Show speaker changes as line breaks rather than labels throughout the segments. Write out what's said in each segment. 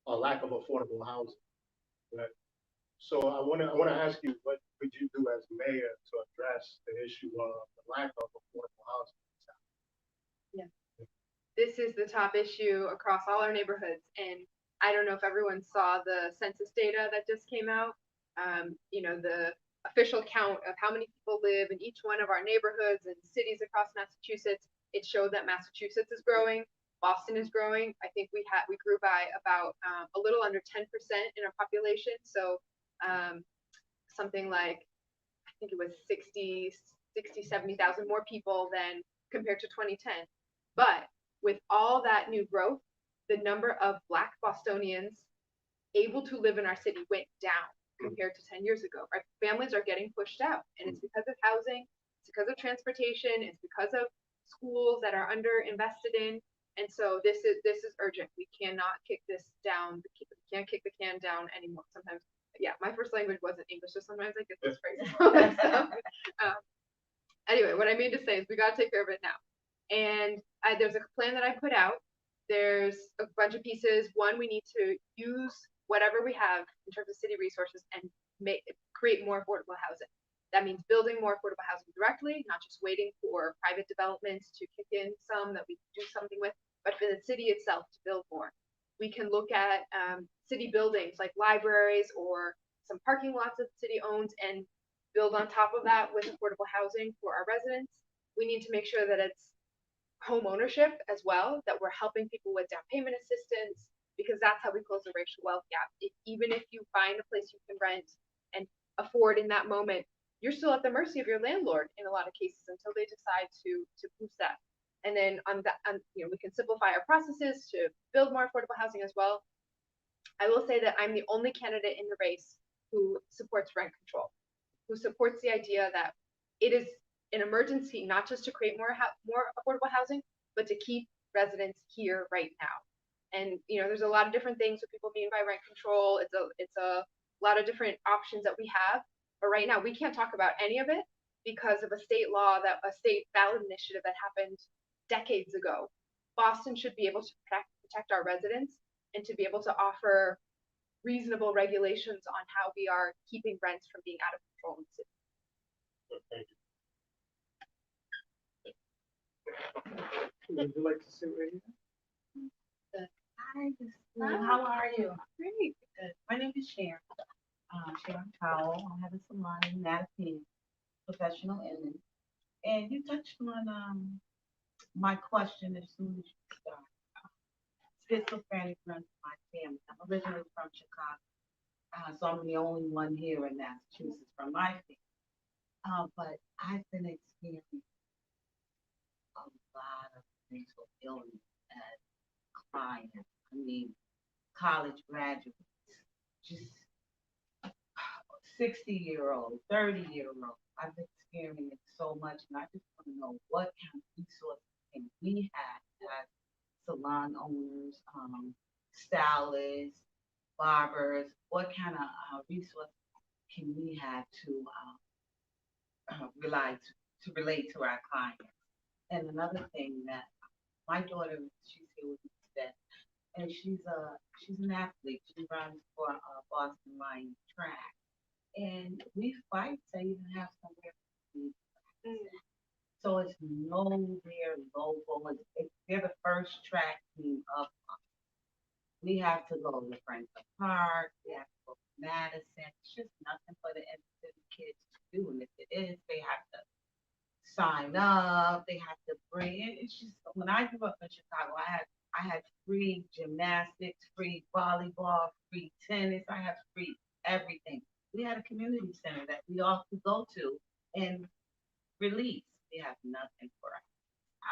a lack of affordable housing. Right? So I want to ask you, what would you do as mayor to address the issue of the lack of affordable housing?
Yeah, this is the top issue across all our neighborhoods, and I don't know if everyone saw the census data that just came out. The official count of how many people live in each one of our neighborhoods and cities across Massachusetts. It showed that Massachusetts is growing, Boston is growing. I think we grew by about a little under 10% in our population. So something like, I think it was 70,000 more people than compared to 2010. But with all that new growth, the number of Black Bostonians able to live in our city went down compared to 10 years ago. Our families are getting pushed out, and it's because of housing, it's because of transportation, it's because of schools that are under invested in. And so this is urgent. We cannot kick this down. We can't kick the can down anymore. Sometimes, yeah, my first language wasn't English, so sometimes I get those phrases. Anyway, what I mean to say is we got to take care of it now. And there's a plan that I put out. There's a bunch of pieces. One, we need to use whatever we have in terms of city resources and create more affordable housing. That means building more affordable housing directly, not just waiting for private developments to kick in some that we can do something with, but for the city itself to build more. We can look at city buildings like libraries or some parking lots that the city owns and build on top of that with affordable housing for our residents. We need to make sure that it's home ownership as well, that we're helping people with down payment assistance, because that's how we close the racial wealth gap. Even if you find a place you can rent and afford in that moment, you're still at the mercy of your landlord in a lot of cases until they decide to boost that. And then we can simplify our processes to build more affordable housing as well. I will say that I'm the only candidate in the race who supports rent control, who supports the idea that it is an emergency not just to create more affordable housing, but to keep residents here right now. And there's a lot of different things what people mean by rent control. It's a lot of different options that we have. But right now, we can't talk about any of it because of a state law, a state ballot initiative that happened decades ago. Boston should be able to protect our residents and to be able to offer reasonable regulations on how we are keeping rents from being out of control in the city.
Thank you. Would you like to sit right here?
Hi, how are you?
Great.
Good. My name is Sharon. Sharon Powell. I have a salon in Mattapan, professional image. And you touched on my question as soon as you started. Schizophrenic runs my family. I'm originally from Chicago, so I'm the only one here in Massachusetts from my family. But I've been experiencing a lot of mental illness as clients. I mean, college graduates, just 60-year-old, 30-year-old. I've experienced so much, and I just want to know what kind of resources can we have as salon owners, stylists, barbers. What kind of resources can we have to relate to our clients? And another thing that my daughter, she's here with me today, and she's an athlete. She runs for Boston Lions track, and we fight to even have somewhere to practice. So it's nowhere local. They're the first track team of. We have to go to Franklin Park. We have to go to Madison. It's just nothing for the inner city kids to do, and if it is, they have to sign up. They have to bring in. It's just when I grew up in Chicago, I had free gymnastics, free volleyball, free tennis. I had free everything. We had a community center that we all could go to and release. We have nothing for us.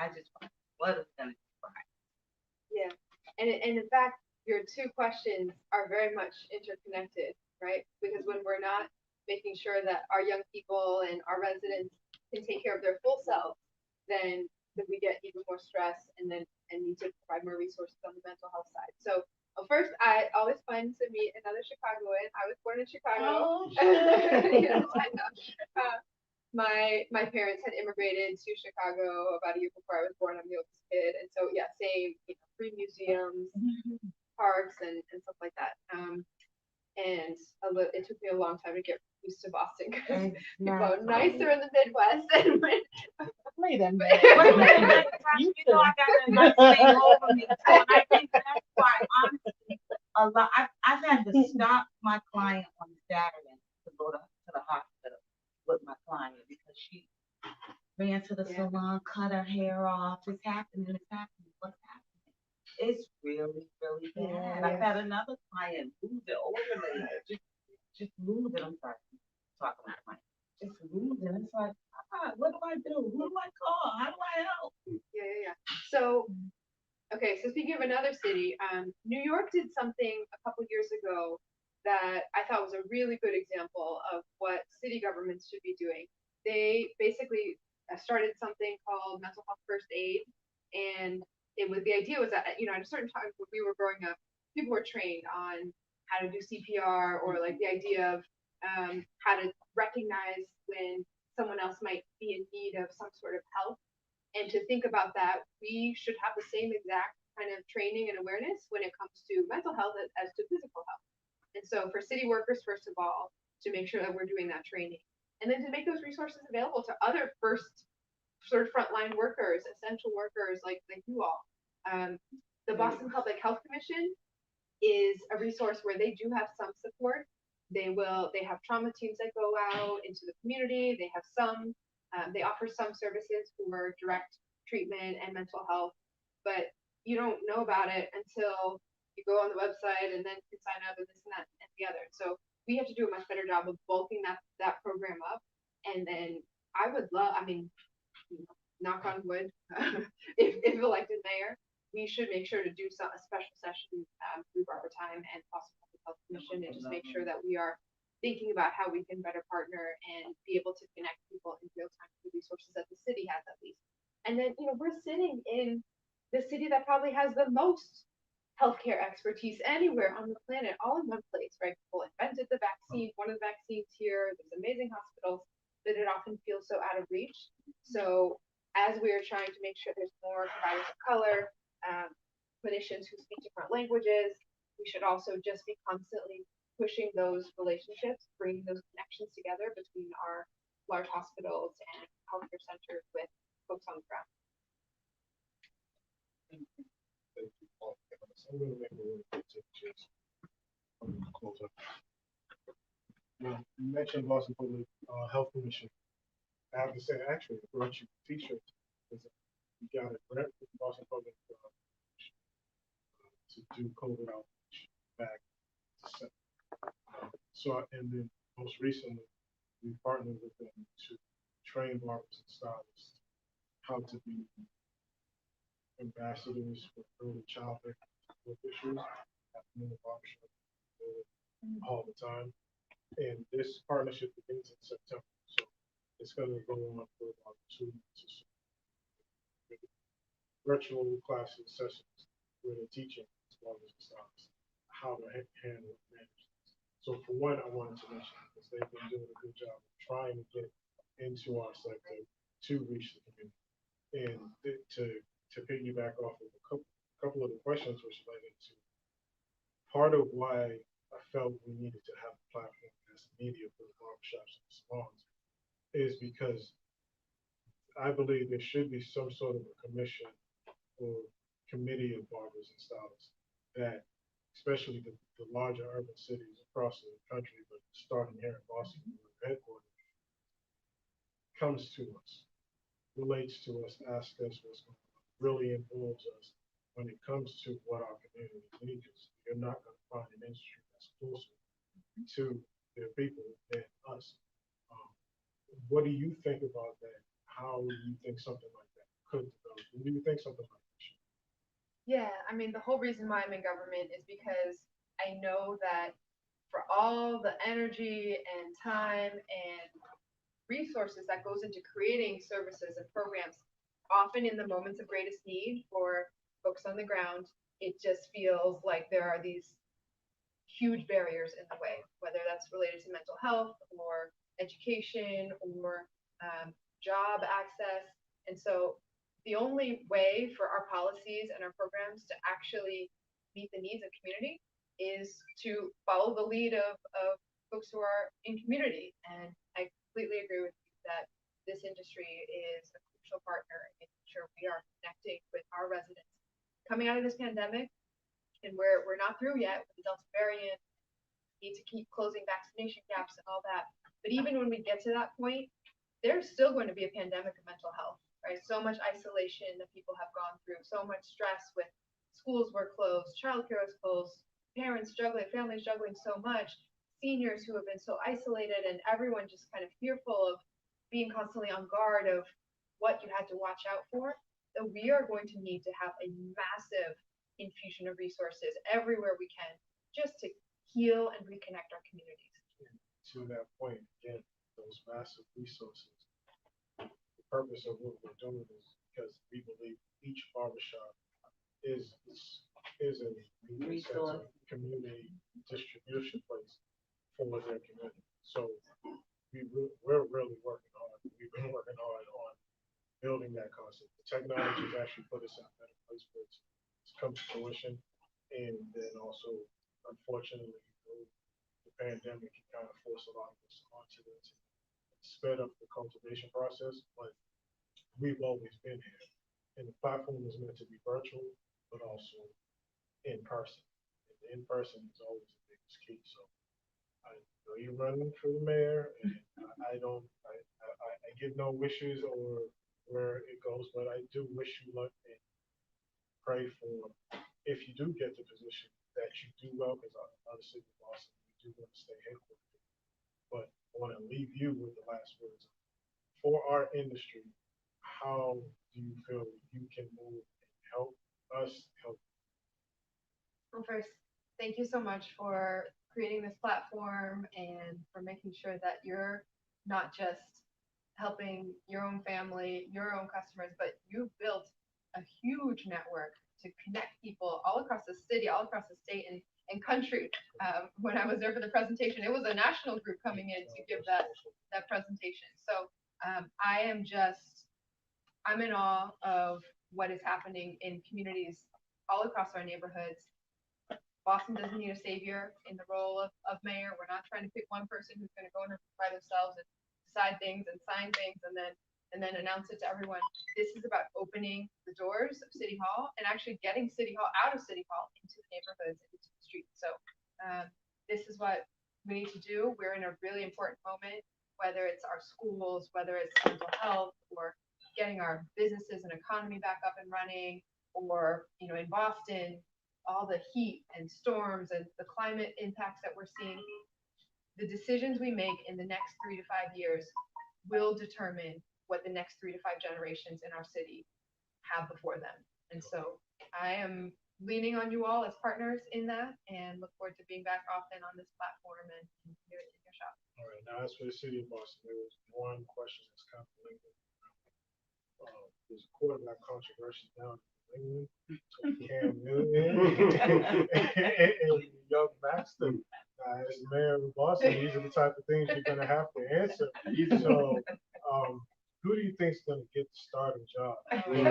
I just want what is going to be for us.
Yeah, and in fact, your two questions are very much interconnected, right? Because when we're not making sure that our young people and our residents can take care of their full selves, then we get even more stress and need to provide more resources on the mental health side. So first, I always fun to meet another Chicagoan. I was born in Chicago.
Oh, sure.
My parents had immigrated to Chicago about a year before I was born. I'm the oldest kid, and so yeah, same. Free museums, parks, parks and stuff like that. And it took me a long time to get used to Boston because people are nicer in the Midwest. And when,
Wait a
Wait a minute,
You
you know I got a nice thing over me, so I think that's why, honestly, I've had to stop my client on Saturday to go to the hospital with my client because she ran to the salon, cut her hair off. It's happening, what's happening? It's really, really bad. I've had another client lose it, older lady, just lose it. I'm sorry, talking about client. Just lose it. It's like, what do I do? Who do I call? How do I help?
yeah. So, okay, so speaking of another city, New York did something a couple years ago that I thought was a really good example of what city governments should be doing. They basically started something called mental health first aid, and the idea was that at a certain time when we were growing up, people were trained on how to do CPR or like the idea of how to recognize when someone else might be in need of some sort of help. And to think about that, we should have the same exact kind of training and awareness when it comes to mental health as to physical health. And so for city workers, first of all, to make sure that we're doing that training, and then to make those resources available to other first sort of frontline workers, essential workers like you all. The Boston Public Health Commission is a resource where they do have some support. They have trauma teams that go out into the community. They have they offer some services for direct treatment and mental health, but you don't know about it until you go on the website and then you can sign up and this and that and the other. So we have to do a much better job of bulking that program up. And then I would love, knock on wood, if elected mayor, we should make sure to do a special session through Barber Time and Boston Public Health Commission and just make sure that we are thinking about how we can better partner and be able to connect people in real time to the resources that the city has at least. And then, we're sitting in the city that probably has the most healthcare expertise anywhere on the planet, all in one place, right? People invented the vaccine, one of the vaccines here, there's amazing hospitals, that it often feels so out of reach. So as we're trying to make sure there's more providers of color, clinicians who speak different languages, we should also just be constantly pushing those relationships, bringing those connections together between our large hospitals and healthcare centers with folks on the ground.
Thank you, Paul. I'm going to make a little bit of change. I'm going to close up. Now, you mentioned Boston Public Health Commission. I have to say, actually, I brought you t-shirts. We got a grant from Boston Public to do COVID outreach back in December. And then most recently, we partnered with them to train barbers and stylists how to be ambassadors for early childhood issues happening in the barbershop all the time. And this partnership begins in September, so it's going to go on for about 2 months or so. Virtual classes, sessions where they're teaching barbers and stylists how to handle and manage this. So for one, I wanted to mention because they've been doing a good job of trying to get into our sector to reach the community. And to piggyback off of a couple of the questions which related to part of why I felt we needed to have a platform as media for the barbershops and salons is because I believe there should be some sort of a commission or committee of barbers and stylists that, especially the larger urban cities across the country, but starting here in Boston, headquarters, comes to us, relates to us, asks us what's going on, really involves us when it comes to what our community needs. You're not going to find an industry that's closer to their people than us. What do you think about that? How do you think something like that could develop? Do you think something like that should?
Yeah, the whole reason why I'm in government is because I know that for all the energy and time and resources that goes into creating services and programs, often in the moments of greatest need for folks on the ground, it just feels like there are these huge barriers in the way, whether that's related to mental health or education or job access. And so the only way for our policies and our programs to actually meet the needs of community is to follow the lead of folks who are in community. And I completely agree with you that this industry is a crucial partner in making sure we are connecting with our residents. Coming out of this pandemic, and we're not through yet with the Delta variant, need to keep closing vaccination gaps and all that. But even when we get to that point, there's still going to be a pandemic of mental health, right? So much isolation that people have gone through, so much stress with schools were closed, childcare was closed, parents struggling, families struggling so much, seniors who have been so isolated, and everyone just kind of fearful of being constantly on guard of what you had to watch out for. So we are going to need to have a massive infusion of resources everywhere we can just to heal and reconnect our communities.
To that point, again, those massive resources, the purpose of what we're doing is because we believe each barbershop is a
Resource.
community distribution place for their community. So we're really working hard. We've been working hard on building that concept. The technology has actually put us in a better place for it to come to fruition. And then also, unfortunately, the pandemic kind of forced a lot of us onto this, sped up the cultivation process, but we've always been here. And the platform is meant to be virtual, but also in person. And the in person is always the biggest key. So I know you're running for the mayor, and I give no wishes or where it goes, but I do wish you luck and pray for, if you do get the position, that you do well, because obviously in Boston, we do want to stay headquartered. But I want to leave you with the last words. For our industry, how do you feel you can move and help us help?
Well, first, thank you so much for creating this platform and for making sure that you're not just helping your own family, your own customers, but you've built a huge network to connect people all across the city, all across the state and country. When I was there for the presentation, it was a national group coming in to give that presentation. So I'm in awe of what is happening in communities all across our neighborhoods. Boston doesn't need a savior in the role of mayor. We're not trying to pick one person who's going to go in by themselves and decide things and sign things and then announce it to everyone. This is about opening the doors of City Hall and actually getting City Hall out of City Hall into the neighborhoods and into the streets. So this is what we need to do. We're in a really important moment, whether it's our schools, whether it's mental health, or getting our businesses and economy back up and running, or in Boston, all the heat and storms and the climate impacts that we're seeing. The decisions we make in the next 3 to 5 years will determine what the next 3 to 5 generations in our city have before them. And so I am leaning on you all as partners in that, and look forward to being back often on this platform and here in your shop.
All right, now as for the city of Boston, there was one question that's kind of linked. There's a quarterback controversy down in England between Cam Newton and young Baxter. As the mayor of Boston, these are the type of things you're going to have to answer. So, who do you think is going to get the starting job?
These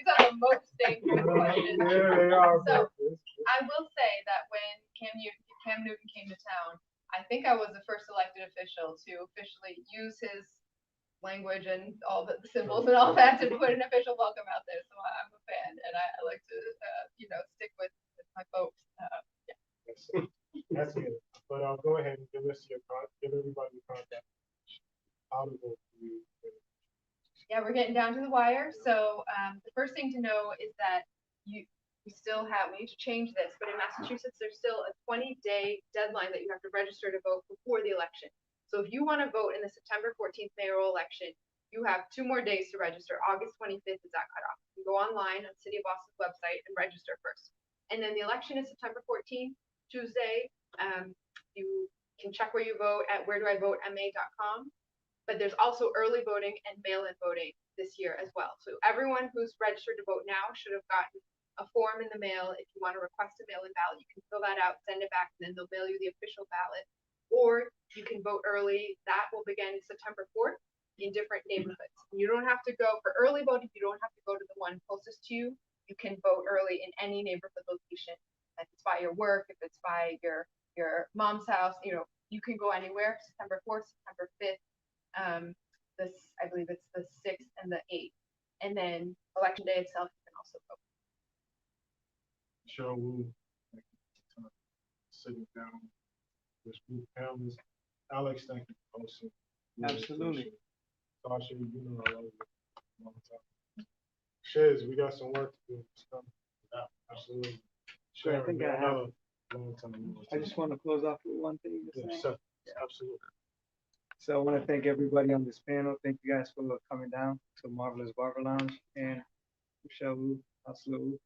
are the most dangerous questions.
Yeah, they are.
So, I will say that when Cam Newton came to town, I think I was the first elected official to officially use his language and all the symbols and all that to put an official welcome out there. So I'm a fan, and I like to, stick with my folks. Yeah.
That's it. But go ahead and give everybody your contact. How to vote for you.
Yeah, we're getting down to the wire. So the first thing to know is that we need to change this, but in Massachusetts, there's still a 20-day deadline that you have to register to vote before the election. So if you want to vote in the September 14th mayoral election, you have 2 more days to register. August 25th is that cutoff. You go online on City of Boston's website and register first. And then the election is September 14th, Tuesday. You can check where you vote at wheredoivote.ma.com. But there's also early voting and mail-in voting this year as well. So everyone who's registered to vote now should have gotten a form in the mail. If you want to request a mail-in ballot, you can fill that out, send it back, and then they'll mail you the official ballot. Or you can vote early. That will begin September 4th in different neighborhoods. You don't have to go for early voting. You don't have to go to the one closest to you. You can vote early in any neighborhood location at the it's by your work, if it's by your mom's house, you can go anywhere. September 4th, September 5th, I believe it's the 6th and the 8th, and then election day itself, you can also go.
Michelle Wu, thank you for sitting down with group panelists. Alex, thank you for hosting. Really
Absolutely.
appreciate it. Tasha, you know I love you a long time. Shiz, we got some work to do. Yeah, absolutely.
Sure, I think
Sharon,
I have.
another long time.
I just want to close off with one thing to
Yeah,
say.
sure. Absolutely.
So I want to thank everybody on this panel. Thank you guys for coming down to Marvelous Barber Lounge, and Michelle Wu, absolutely.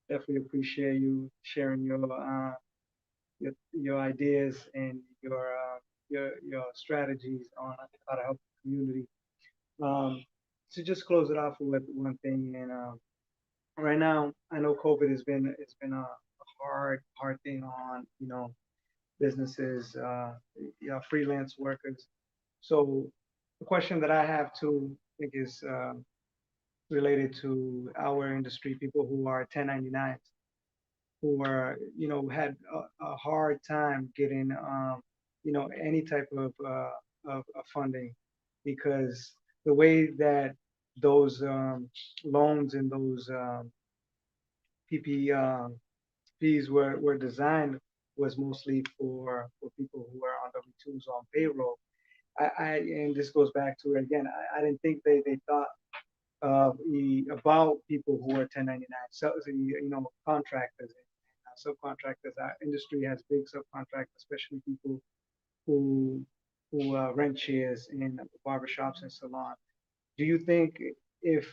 Definitely appreciate you sharing your ideas and your strategies on how to help the community. To just close it off with one thing, and right now I know COVID has been a hard thing on businesses, freelance workers. So the question that I have to think is related to our industry, people who are 1099s, who are, had a hard time getting, any type of funding, because the way that those loans and those PPPs were designed was mostly for people who are on W-2s on payroll. And this goes back to, again, I didn't think they thought about people who are 1099, so contractors and subcontractors. Our industry has big subcontractors, especially people who rent chairs in barbershops and salons. Do you think if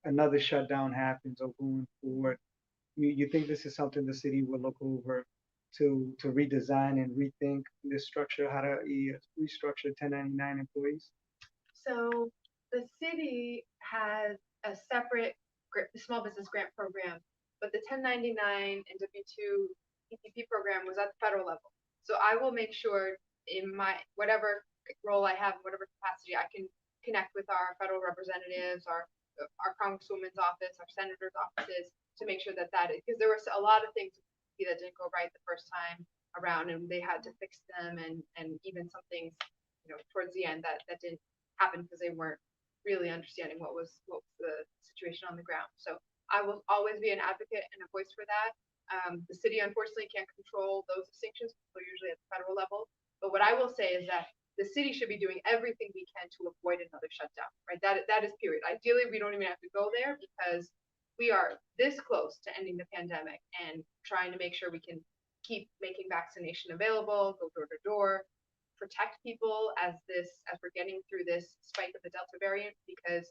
another shutdown happens or going forward, you think this is something the city will look over to redesign and rethink this structure, how to restructure 1099 employees?
So the city has a separate small business grant program, but the 1099 and W-2 PPP program was at the federal level. So I will make sure in my whatever role I have, whatever capacity, I can connect with our federal representatives, our congresswoman's office, our senator's offices, to make sure that is, because there were a lot of things that didn't go right the first time around, and they had to fix them, and even some things, towards the end that didn't happen because they weren't really understanding what was the situation on the ground. So I will always be an advocate and a voice for that. The city unfortunately can't control those distinctions, so usually at the federal level. But what I will say is that the city should be doing everything we can to avoid another shutdown, right? That is period. Ideally, we don't even have to go there, because we are this close to ending the pandemic and trying to make sure we can keep making vaccination available, go door to door, protect people as we're getting through this spike of the Delta variant, because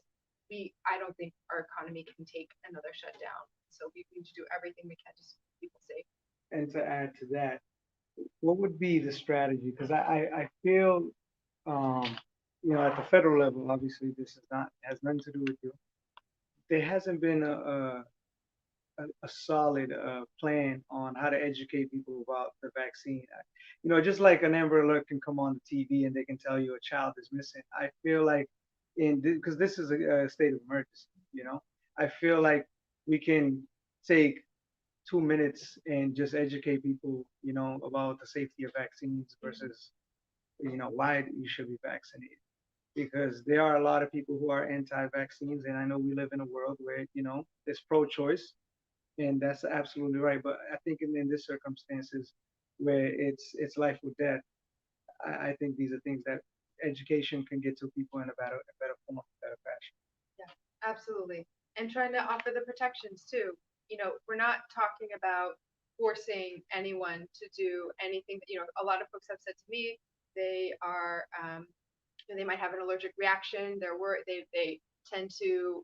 I don't think our economy can take another shutdown. So we need to do everything we can to keep people safe.
And to add to that, what would be the strategy? Because I feel, at the federal level, obviously this has nothing to do with you. There hasn't been a solid plan on how to educate people about the vaccine. Just like an Amber Alert can come on the TV and they can tell you a child is missing. I feel like because this is a state of emergency, I feel like we can take 2 minutes and just educate people, about the safety of vaccines versus, why you should be vaccinated. Because there are a lot of people who are anti-vaccines, and I know we live in a world where, it's pro-choice, and that's absolutely right. But I think in this circumstances where it's life or death, I think these are things that education can get to people in a better form, better fashion.
Yeah, absolutely. And trying to offer the protections too. We're not talking about forcing anyone to do anything. A lot of folks have said to me they are, they might have an allergic reaction. They tend to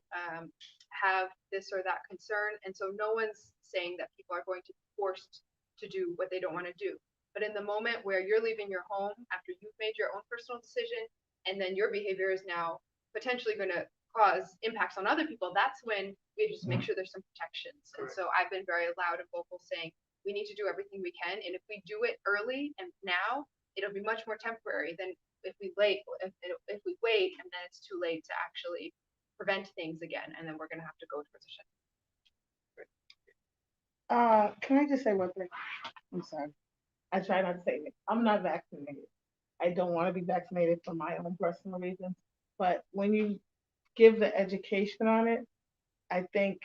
have this or that concern, and so no one's saying that people are going to be forced to do what they don't want to do. But in the moment where you're leaving your home after you've made your own personal decision, and then your behavior is now potentially going to cause impacts on other people, that's when we just make sure there's some protections. And so I've been very loud and vocal saying we need to do everything we can, and if we do it early and now, it'll be much more temporary than if we wait and then it's too late to actually prevent things again, and then we're going to have to go towards a shutdown.
Can I just say one thing? I'm sorry. I try not to say it. I'm not vaccinated. I don't want to be vaccinated for my own personal reasons. But when you give the education on it, I think,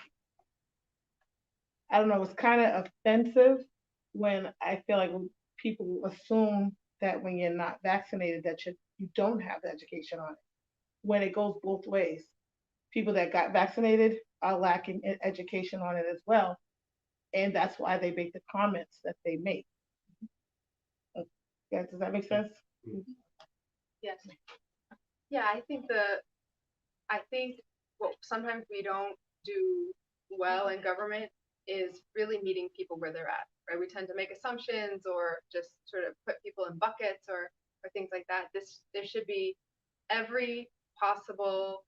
I don't know, it's kind of offensive when I feel like people assume that when you're not vaccinated, that you don't have the education on it. When it goes both ways. People that got vaccinated are lacking in education on it as well. And that's why they make the comments that they make. Yeah, does that make sense?
Yes. Yeah, I think what sometimes we don't do well in government is really meeting people where they're at, right? We tend to make assumptions or just sort of put people in buckets or things like that. There should be every possible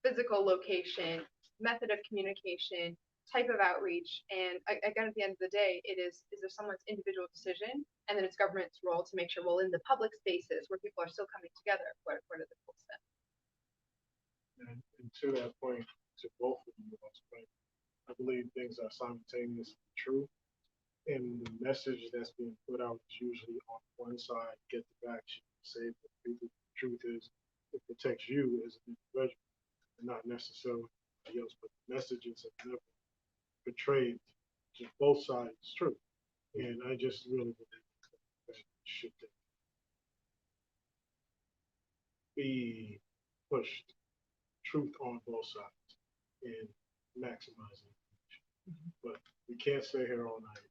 physical location, method of communication, type of outreach, and again, at the end of the day, is there someone's individual decision, and then it's government's role to make sure, well, in the public spaces where people are still coming together, what are the cool steps?
And to that point, to both of you all's point, I believe things are simultaneously true. And the message that's being put out is usually on one side, get the vaccine, save the people. The truth is, it protects you as an individual, and not necessarily anybody else. But the messages have never portrayed to both sides true. And I just really believe that should be pushed, truth on both sides, and maximizing. But we can't stay here all night.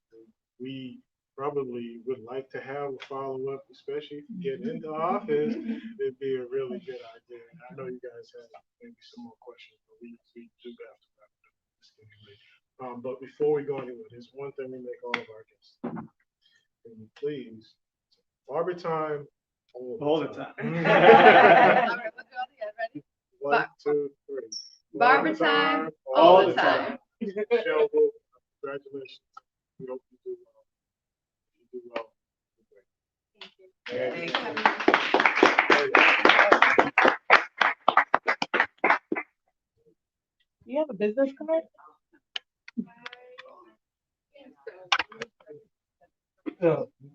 We probably would like to have a follow-up, especially if you get into office. It'd be a really good idea. And I know you guys have maybe some more questions, but we do have to wrap it up this anyway. But before we go anywhere, there's one thing we make all of our guests. Can you please, barber time all the time.
All right, let's go together. Ready?
1, 2, 3.
Barber time all the time.
Michelle, congratulations. We hope you do well. If you do well, great.
Thank you.
You have a business card?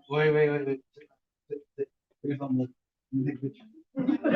Wait. There's one more.